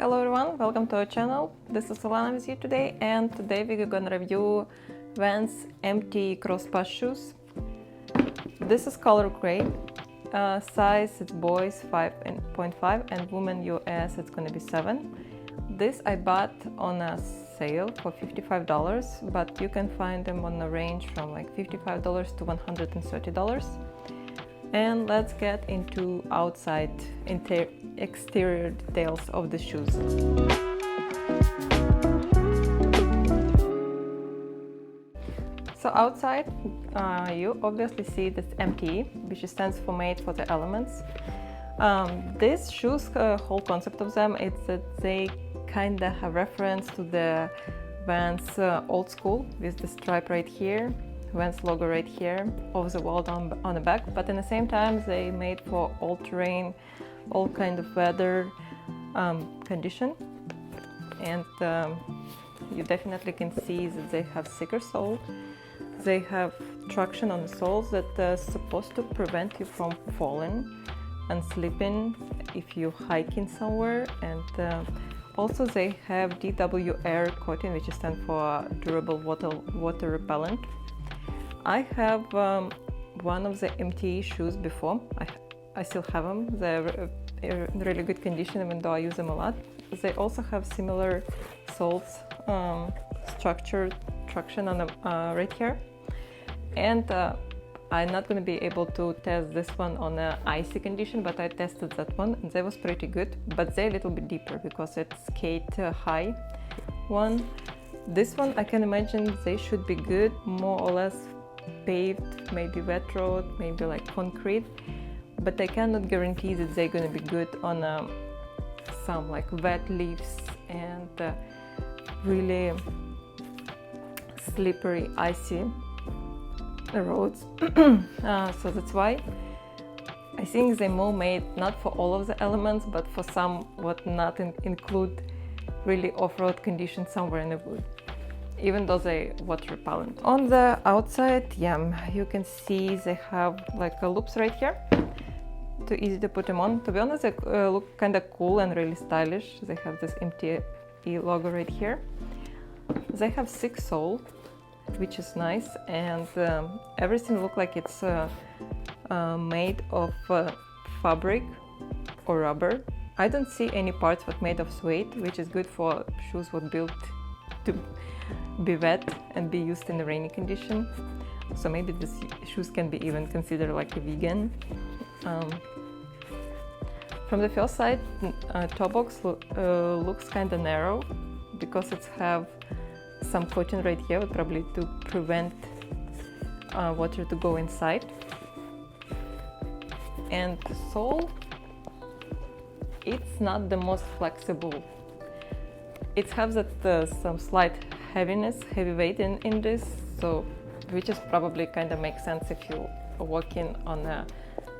Hello everyone, welcome to our channel. This is Olena with you today, and today we're gonna review Vans empty Crosspath shoes. This is color gray, size it's boys 5.5 and women US it's gonna be 7. This I bought on a sale for $55, but you can find them on a range from like $55 to $130. And let's get into outside exterior details of the shoes. So outside you obviously see this MTE, which stands for made for the elements. These shoes, whole concept of them, it's that they kind of have reference to the Vans old school with the stripe right here, Vans logo right here, over the wall on the back, but in the same time they made for all terrain, all kind of weather condition. And you definitely can see that they have thicker sole. They have traction on the soles that are supposed to prevent you from falling and slipping if you're hiking somewhere. And also they have DW Air coating, which stands for durable water repellent. I have one of the MTE shoes before. I still have them. They're in really good condition, even though I use them a lot. They also have similar soles, structured traction on the right here. And I'm not going to be able to test this one on an icy condition, but I tested that one and that was pretty good. But they're a little bit deeper because it's skate high one. This one I can imagine they should be good, more or less paved, maybe wet road, maybe like concrete, but I cannot guarantee that they're going to be good on some like wet leaves and really slippery, icy roads. So that's why I think they're more made not for all of the elements, but for some what not include really off-road conditions somewhere in the wood, even though they water repellent. On the outside, yeah, you can see they have like loops right here, too easy to put them on. To be honest, they look kind of cool and really stylish. They have this MTE logo right here. They have thick sole, which is nice, and everything looks like it's made of fabric or rubber. I don't see any parts what made of suede, which is good for shoes what built to be wet and be used in a rainy condition. So maybe these shoes can be even considered like a vegan. From the first side, toe box looks kind of narrow because it's have some coating right here, probably to prevent water to go inside. And sole, it's not the most flexible. It has that some slight heavy weight in this, so which is probably kind of makes sense if you are walking on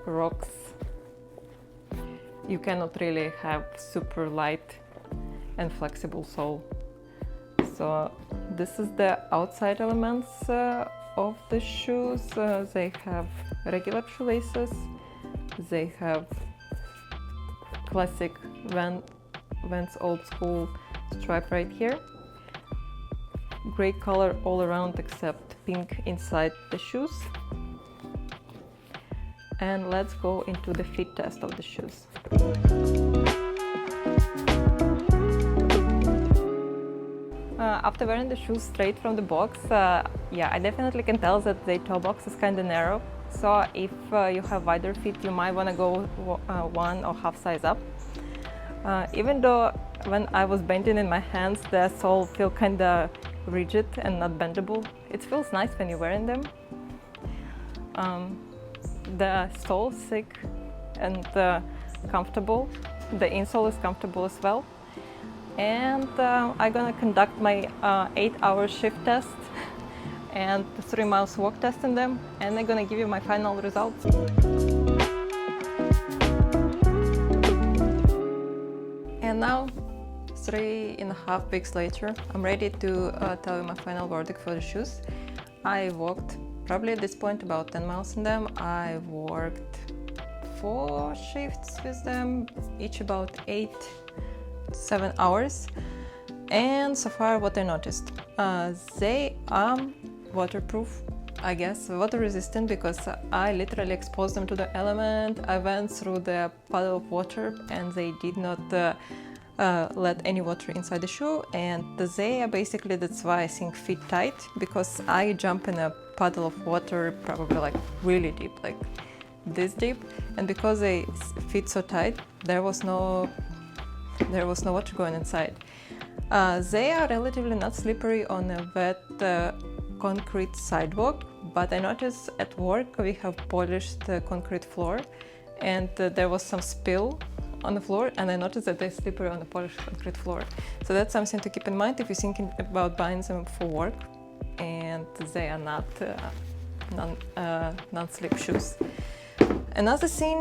rocks. You cannot really have super light and flexible sole. So this is the outside elements of the shoes. They have regular shoelaces. They have classic Vans old school stripe right here. Gray color all around except pink inside the shoes. And let's go into the fit test of the shoes. After wearing the shoes straight from the box, yeah, I definitely can tell that the toe box is kind of narrow. So if you have wider feet, you might want to go one or half size up. Even though when I was bending in my hands, the sole feel kind of rigid and not bendable. It feels nice when you're wearing them. The sole is thick and comfortable. The insole is comfortable as well. And I'm gonna conduct my 8-hour shift test and 3 miles walk test in them, and I'm gonna give you my final results. And now, 3.5 weeks later, I'm ready to tell you my final verdict for the shoes. I walked probably at this point about 10 miles in them. I worked 4 shifts with them, each about 8 7 hours. And so far what I noticed, they are waterproof, I guess, water resistant, because I literally exposed them to the element. I went through the puddle of water and they did not let any water inside the shoe, and they are basically, that's why I think, fit tight, because I jump in a puddle of water probably like really deep, like this deep, and because they fit so tight, there was no water going inside. They are relatively not slippery on a wet concrete sidewalk, but I noticed at work we have polished the concrete floor, and there was some spill on the floor, and I noticed that they're slippery on the polished concrete floor. So that's something to keep in mind if you're thinking about buying them for work, and they are not non-slip shoes. Another thing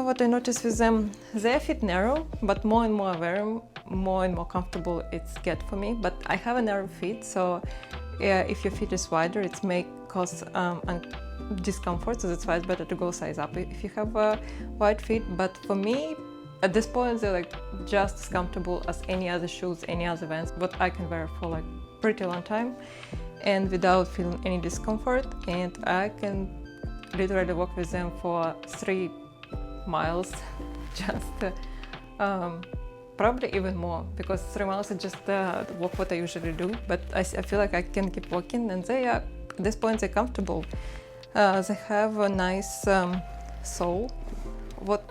what I noticed with them, they fit narrow, but more and more I wear them, more and more comfortable it's get for me. But I have a narrow feet, so if your feet is wider, it may cause discomfort, so that's why it's better to go size up if you have wide feet. But for me, at this point, they're like just as comfortable as any other shoes, any other Vans, but I can wear for like pretty long time and without feeling any discomfort. And I can literally walk with them for 3 miles, just probably even more, because 3 miles is just the walk what I usually do. But I feel like I can keep walking, and they are, at this point, they're comfortable. They have a nice sole, what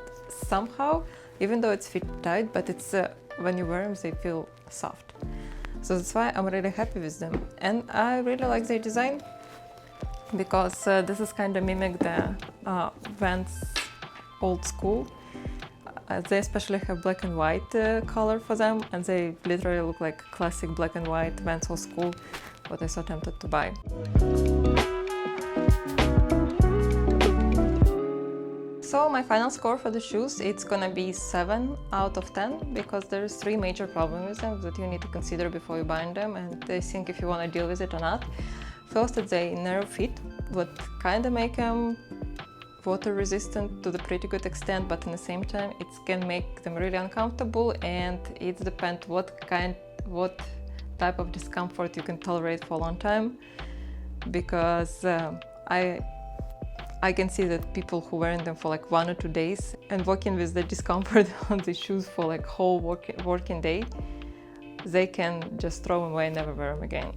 somehow, even though it's fit tight, but it's when you wear them, they feel soft. So that's why I'm really happy with them, and I really like their design, because this is kind of mimic the Vans old school. They especially have black and white color for them, and they literally look like classic black and white Vans old school, what I so tempted to buy. So my final score for the shoes, it's gonna be 7 out of 10, because there's 3 major problems with them that you need to consider before you buy them, and I think if you want to deal with it or not. First, it's a narrow fit, what kind of make them water resistant to the pretty good extent, but at the same time it can make them really uncomfortable, and it depends what type of discomfort you can tolerate for a long time, because I can see that people who wearing them for like 1 or 2 days and walking with the discomfort on the shoes for like whole working day, they can just throw them away and never wear them again.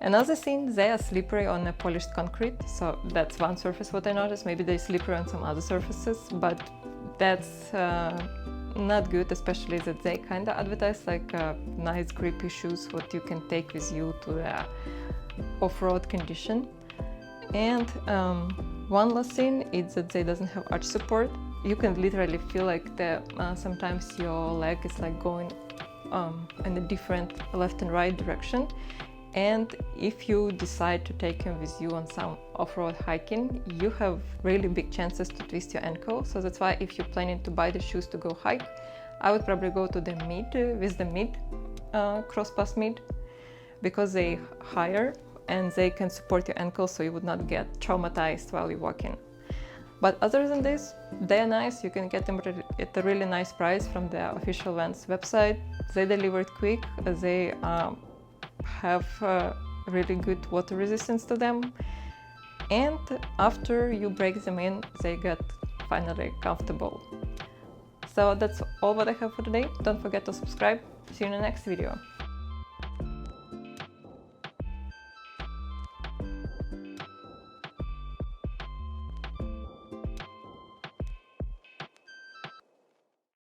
Another thing, they are slippery on a polished concrete, so that's one surface what I noticed. Maybe they're slippery on some other surfaces, but that's not good, especially that they kind of advertise like nice grippy shoes what you can take with you to the off-road condition. And one last thing is that they doesn't have arch support. You can literally feel like sometimes your leg is like going in a different left and right direction. And if you decide to take him with you on some off-road hiking, you have really big chances to twist your ankle. So that's why if you're planning to buy the shoes to go hike, I would probably go to the mid Crosspath mid, because they higher and they can support your ankle, so you would not get traumatized while you're walking. But other than this, they're nice. You can get them at a really nice price from the official Vans website. They delivered quick. They have really good water resistance to them, and after you break them in, they get finally comfortable. So that's all what I have for today. Don't forget to subscribe. See you in the next video.